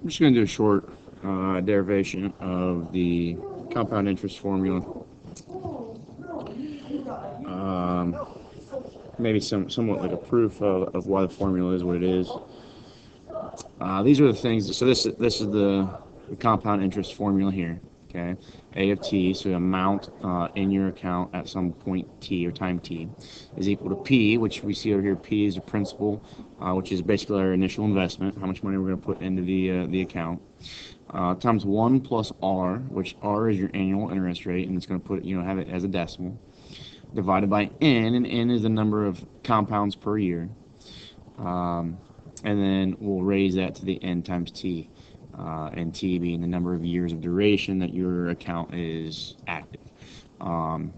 I'm just going to do a short derivation of the compound interest formula. Um, Maybe somewhat like a proof of why the formula is what it is. These are the things. So this is the compound interest formula here. Okay, A of t, so the amount in your account at some point t or time t is equal to p, which we see over here. P is the principal, which is basically our initial investment, how much money we're going to put into the account, times 1 plus r, which r is your annual interest rate, and it's going to put have it as a decimal, divided by n, and n is the number of compounds per year. Um, and then we'll raise that to the n times t, and t being the number of years of duration that your account is active. Um,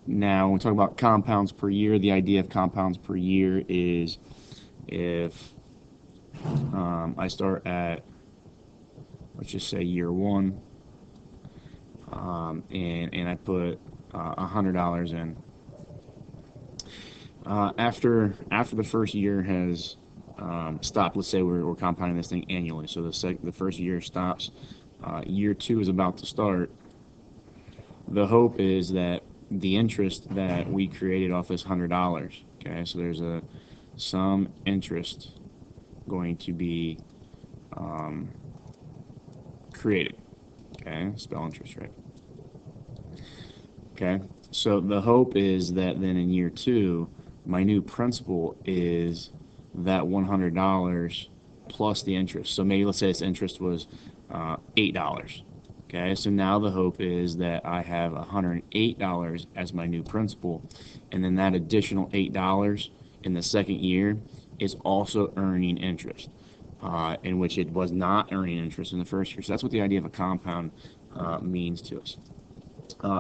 Now, when we talk about compounds per year, the idea of compounds per year is if I start at, let's just say, year one, and I put $100 in. After the first year has stopped, let's say we're compounding this thing annually, so the first year stops, year two is about to start. The hope is that the interest that we created off this $100, okay, so there's some interest going to be um, created, okay, spell interest, right? Okay, so the hope is that then in year two, my new principal is that $100 plus the interest. So maybe let's say this interest was $8. Okay, so now the hope is that I have $108 as my new principal, and then that additional $8 in the second year is also earning interest, in which it was not earning interest in the first year. So that's what the idea of a compound means to us.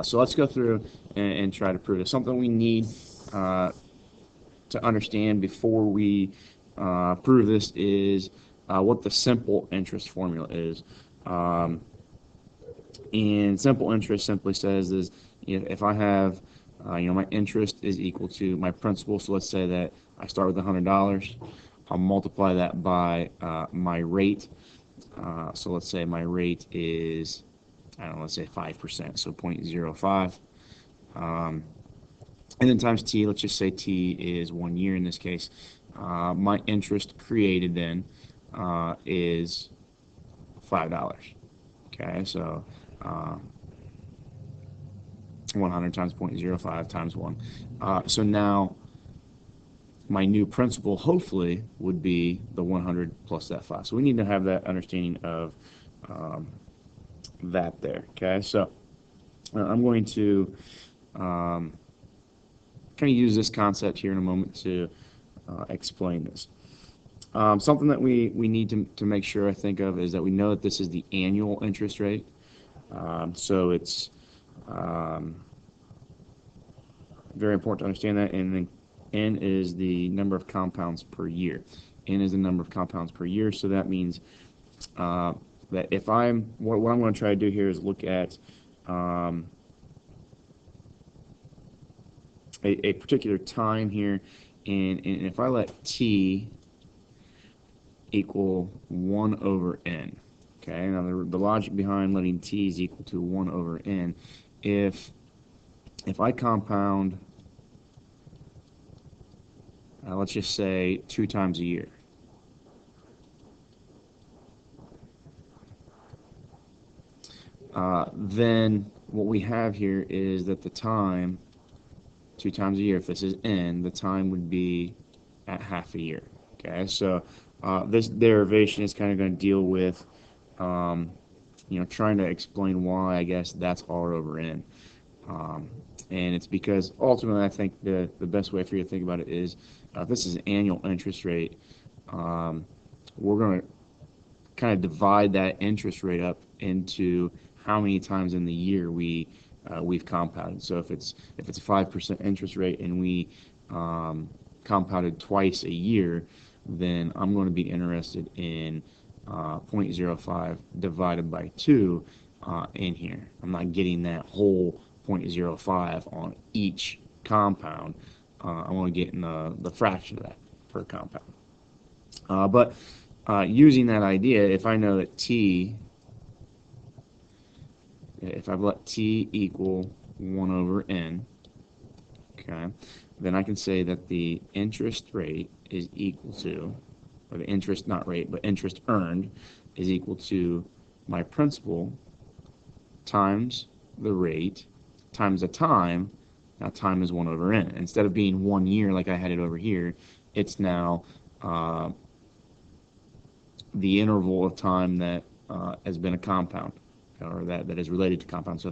So let's go through and try to prove it. Something we need uh, to understand before we prove this is what the simple interest formula is. Um, and simple interest simply says is if I have, my interest is equal to my principal. So let's say that I start with $100. I'll multiply that by my rate. So let's say my rate is, I don't know, let's say 5%, so 0.05. Um, and then times t, let's just say t is 1 year in this case. My interest created then is $5. Okay, so uh, 100 times 0.05 times 1. So now my new principal hopefully would be the 100 plus that 5. So we need to have that understanding of um, that there. Okay, so I'm going to um, kind of use this concept here in a moment to explain this. Something that we need to make sure I think of is that we know that this is the annual interest rate. So it's um, very important to understand that. And then n is the number of compounds per year. N is the number of compounds per year. So that means uh, that if what I'm going to try to do here is look at um, a particular time here, and if I let t equal 1 over n. Okay, now the logic behind letting t is equal to 1 over n, if I compound, let's just say 2 times a year, then what we have here is that the time, 2 times a year, if this is n, the time would be at half a year. Okay, so this derivation is kind of going to deal with um, trying to explain why I guess that's r over n. Um, and it's because ultimately I think the best way for you to think about it is if this is an annual interest rate, um, we're going to kind of divide that interest rate up into how many times in the year we've compounded. So if it's a 5% interest rate and we compounded twice a year, then I'm going to be interested in 0.05 divided by 2 in here. I'm not getting that whole 0.05 on each compound. I'm only getting the fraction of that per compound. But using that idea, if I know that if I've let t equal 1 over n, okay, then I can say that the interest rate is equal to, or the interest, not rate, but interest earned is equal to my principal times the rate times the time. Now time is 1 over n. Instead of being 1 year like I had it over here, it's now the interval of time that has been a compound, or that is related to compound. So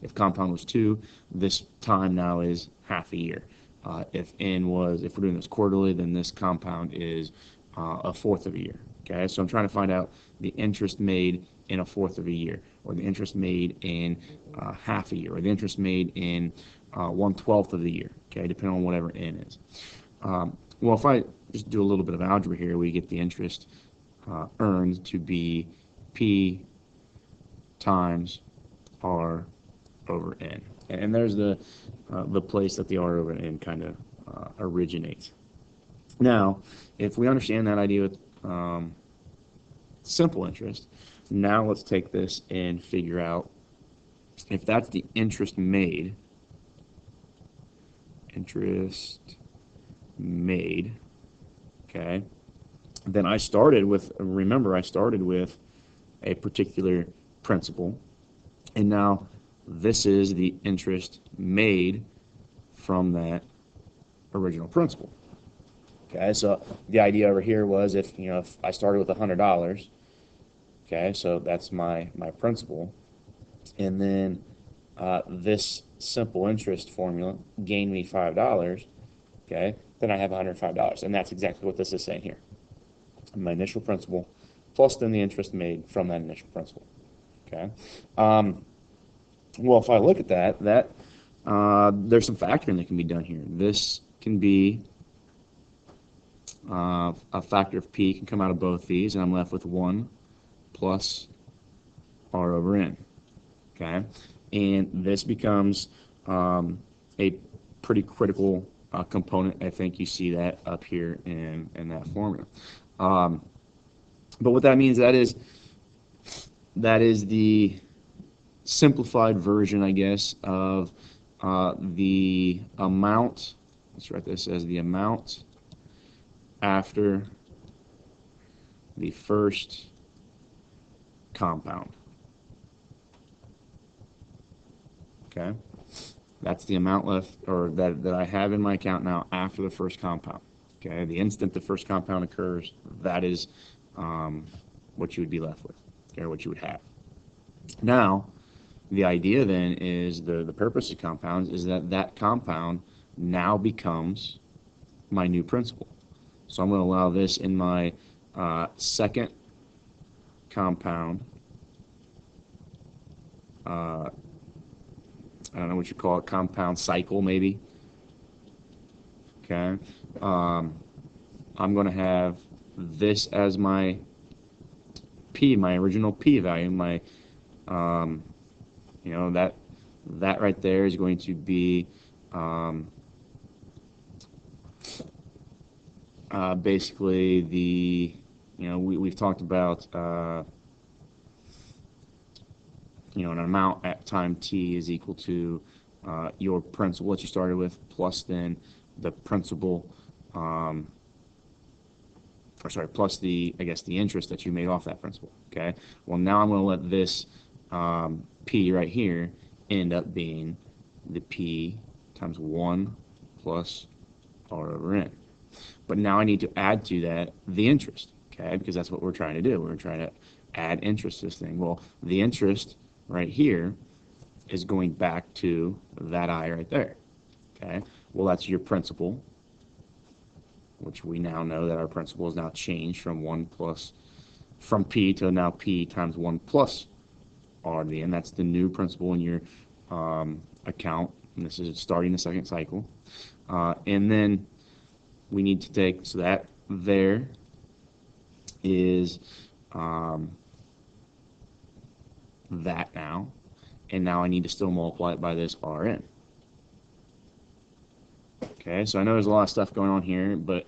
if compound was 2, this time now is half a year. If we're doing this quarterly, then this compound is a fourth of a year. Okay, so I'm trying to find out the interest made in a fourth of a year, or the interest made in half a year, or the interest made in 1/12 of the year. Okay, depending on whatever n is. Well, if I just do a little bit of algebra here, we get the interest earned to be P times R over N. And there's the place that the R over N kind of originates. Now, if we understand that idea with simple interest, now let's take this and figure out if that's the interest made, okay, then I started with, remember, I started with a particular principal, and now this is the interest made from that original principal. Okay, so the idea over here was if I started with $100, okay, so that's my principal, and then this simple interest formula gained me $5, okay, then I have $105, and that's exactly what this is saying here. My initial principal plus then the interest made from that initial principal. Okay. Well, if I look at that, there's some factoring that can be done here. This can be a factor of p can come out of both these, and I'm left with 1 plus r over n. Okay, and this becomes a pretty critical component. I think you see that up here in that formula. But what that means, that is the simplified version, I guess, of the amount. Let's write this as the amount after the first compound. Okay, that's the amount left, or that I have in my account now after the first compound. Okay, the instant the first compound occurs, that is what you would be left with, or what you would have. Now, the idea then is the purpose of compounds is that compound now becomes my new principal. So I'm going to allow this in my second compound. I don't know what you call it, compound cycle maybe. Okay. I'm going to have this as my P, my original P value, my that right there is going to be basically the, we've talked about an amount at time t is equal to your principal, what you started with, plus then the principal, plus the, I guess, the interest that you made off that principal. Okay. Well, now I'm going to let this P right here end up being the P times 1 plus R over N. But now I need to add to that the interest, okay, because that's what we're trying to do. We're trying to add interest to this thing. Well, the interest right here is going back to that I right there, okay. Well, that's your principal, which we now know that our principal is now changed from P to now P times 1 plus R to the N. That's the new principal in your account, and this is starting the second cycle. And then we need to take, so that there is that now, and now I need to still multiply it by this Rn. Okay, so I know there's a lot of stuff going on here, but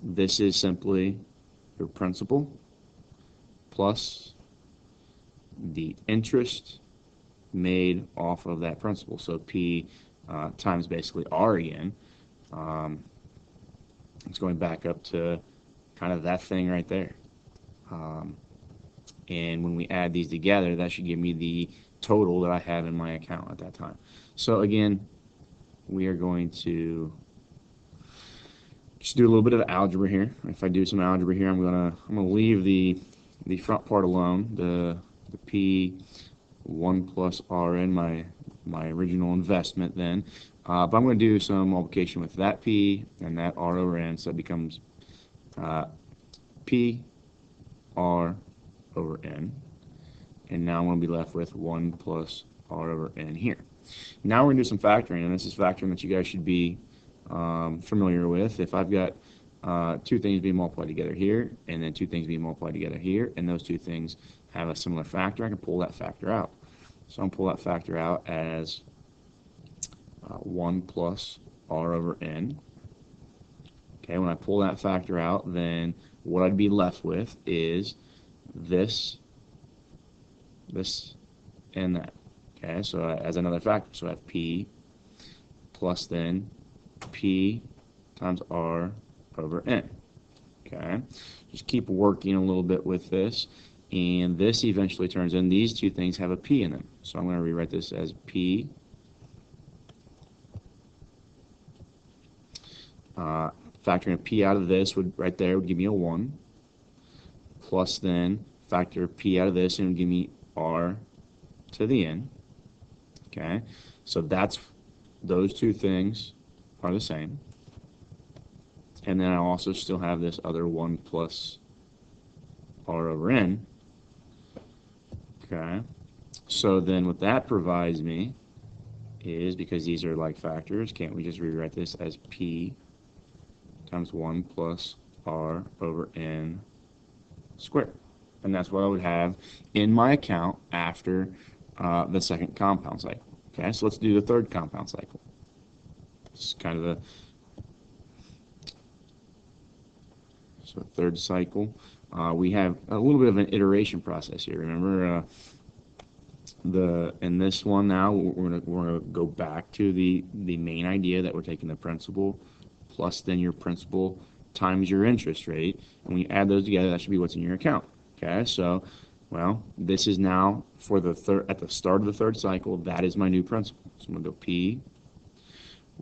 this is simply your principal plus the interest made off of that principal. So P times basically R again. It's going back up to kind of that thing right there. And when we add these together, that should give me the total that I have in my account at that time. So again, we are going to just do a little bit of algebra here. If I do some algebra here, I'm gonna leave the front part alone, the P1 plus R in my original investment then. But I'm going to do some multiplication with that P and that R over N, so it becomes P R over N. And now I'm going to be left with 1 plus R over N here. Now we're going to do some factoring, and this is factoring that you guys should be familiar with. If I've got two things being multiplied together here, and then two things being multiplied together here, and those two things have a similar factor, I can pull that factor out. So I'm going to pull that factor out as 1 plus R over N. Okay, when I pull that factor out, then what I'd be left with is this, and that. Okay, so as another factor, so I have P plus then P times R over N. Okay, just keep working a little bit with this, and this eventually turns in, these two things have a P in them. So I'm going to rewrite this as P factoring a P out of this would right there would give me a 1, plus then factor P out of this and it would give me R to the N. Okay, so that's, those two things are the same. And then I also still have this other 1 plus R over N. Okay, so then what that provides me is, because these are like factors, can't we just rewrite this as P times 1 plus R over N squared? And that's what I would have in my account after the second compound cycle. Okay, so let's do the third compound cycle. It's kind of the third cycle. We have a little bit of an iteration process here. Remember, in this one now, we're gonna go back to the main idea that we're taking the principal plus then your principal times your interest rate, and when you add those together, that should be what's in your account. Okay, so, well, this is now for the third, at the start of the third cycle, that is my new principal. So I'm gonna go P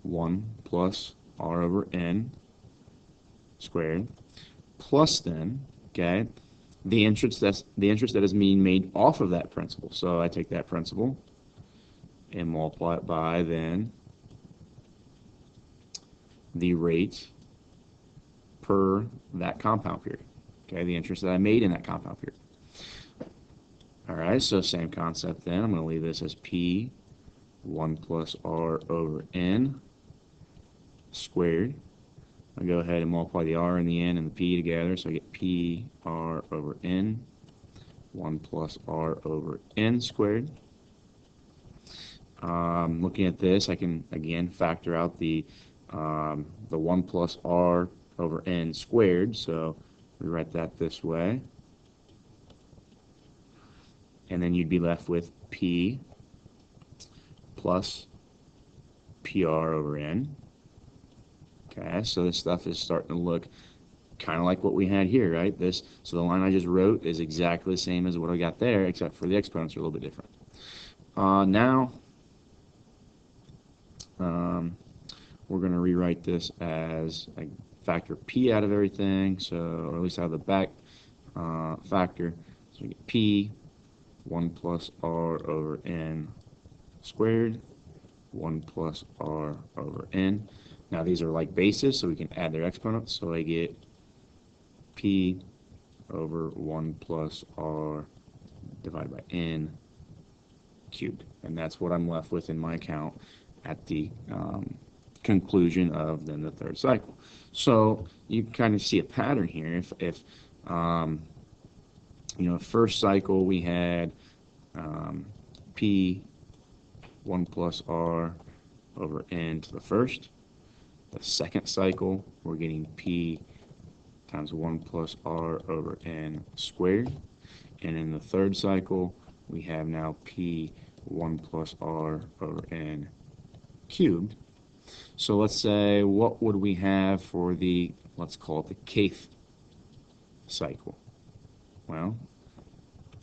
1 plus R over N squared plus then, okay, the interest that is being made off of that principal. So I take that principal and multiply it by then the rate per that compound period. Okay, the interest that I made in that compound period. All right, so same concept then. I'm going to leave this as P 1 plus R over N squared. I'll go ahead and multiply the R and the N and the P together, so I get P R over N 1 plus R over N squared. Looking at this, I can again factor out the 1 plus R over N squared, so we write that this way. And then you'd be left with P plus PR over N. Okay, so this stuff is starting to look kind of like what we had here, right? So the line I just wrote is exactly the same as what I got there, except for the exponents are a little bit different. Now, we're going to rewrite this as I factor P out of everything, so, or at least out of the back factor. So we get P 1 plus R over N squared 1 plus R over N. Now these are like bases, so we can add their exponents. So I get P over 1 plus R divided by N cubed. And that's what I'm left with in my account at the conclusion of then the third cycle. So you kind of see a pattern here. If you know, first cycle we had P 1 plus R over N to the first. The second cycle, we're getting P times 1 plus r over n squared. And in the third cycle, we have now p 1 plus r over n cubed. So let's say, what would we have for the, let's call it the kth cycle? Well,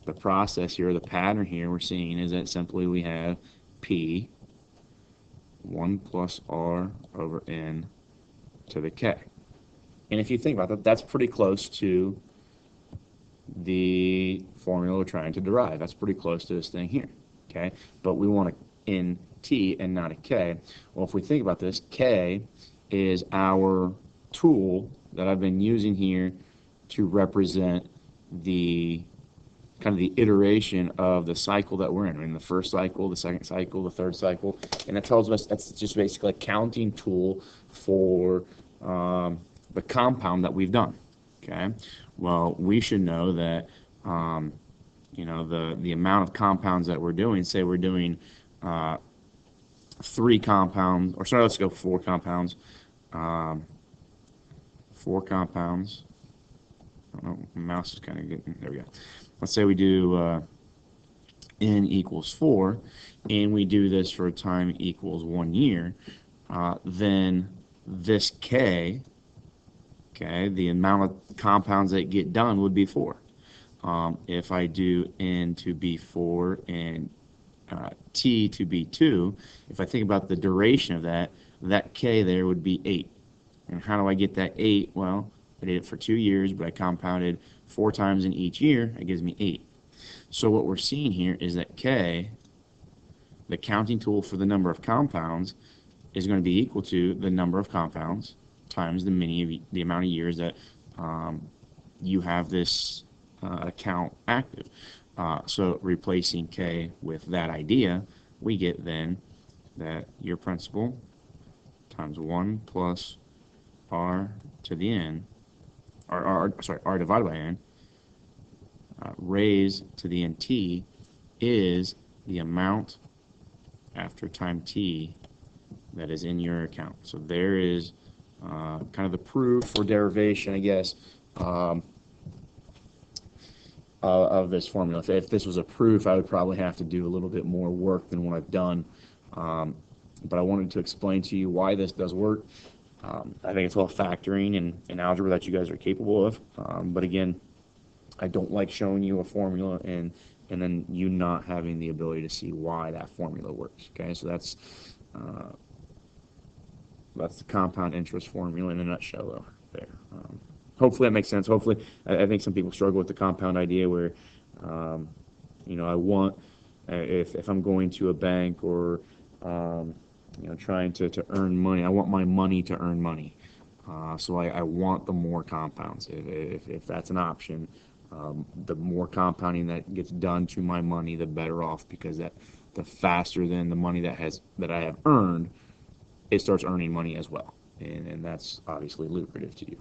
the process here, the pattern here we're seeing is that simply we have p 1 plus r over n to the k. And if you think about that, that's pretty close to the formula we're trying to derive. That's pretty close to this thing here, okay? But we want in t and not a k. Well, if we think about this, k is our tool that I've been using here to represent the kind of the iteration of the cycle that we're in the first cycle, the second cycle, the third cycle, and it tells us that's just basically a counting tool for the compound that we've done. Okay, well, we should know that you know, the amount of compounds that we're doing. Say we're doing 3 compounds, or sorry, let's go 4 compounds. 4 compounds. I don't know, my mouse is kind of getting, there we go. Let's say we do n equals 4, and we do this for a time equals 1 year, then this k, okay, the amount of compounds that get done would be 4. If I do n to be 4 and t to be 2, if I think about the duration of that, that k there would be 8. And how do I get that 8? Well, I did it for 2 years, but I compounded 4 times in each year. It gives me 8. So what we're seeing here is that k, the counting tool for the number of compounds, is going to be equal to the number of compounds times the amount of years that you have this account active. So replacing k with that idea, we get then that your principal times 1 plus r to the n, or r divided by n, raised to the nt, is the amount after time t that is in your account. So there is kind of the proof or derivation, I guess, of this formula. If this was a proof, I would probably have to do a little bit more work than what I've done. But I wanted to explain to you why this does work. I think it's all factoring and algebra that you guys are capable of. But again, I don't like showing you a formula and then you not having the ability to see why that formula works. Okay, so that's the compound interest formula in a nutshell, though. There. Hopefully that makes sense. Hopefully, I think some people struggle with the compound idea where, you know, I want, if I'm going to a bank or, you know, trying to earn money, I want my money to earn money. So I want the more compounds. If that's an option, the more compounding that gets done to my money, the better off, because the faster than the money that I have earned, it starts earning money as well, and that's obviously lucrative to you.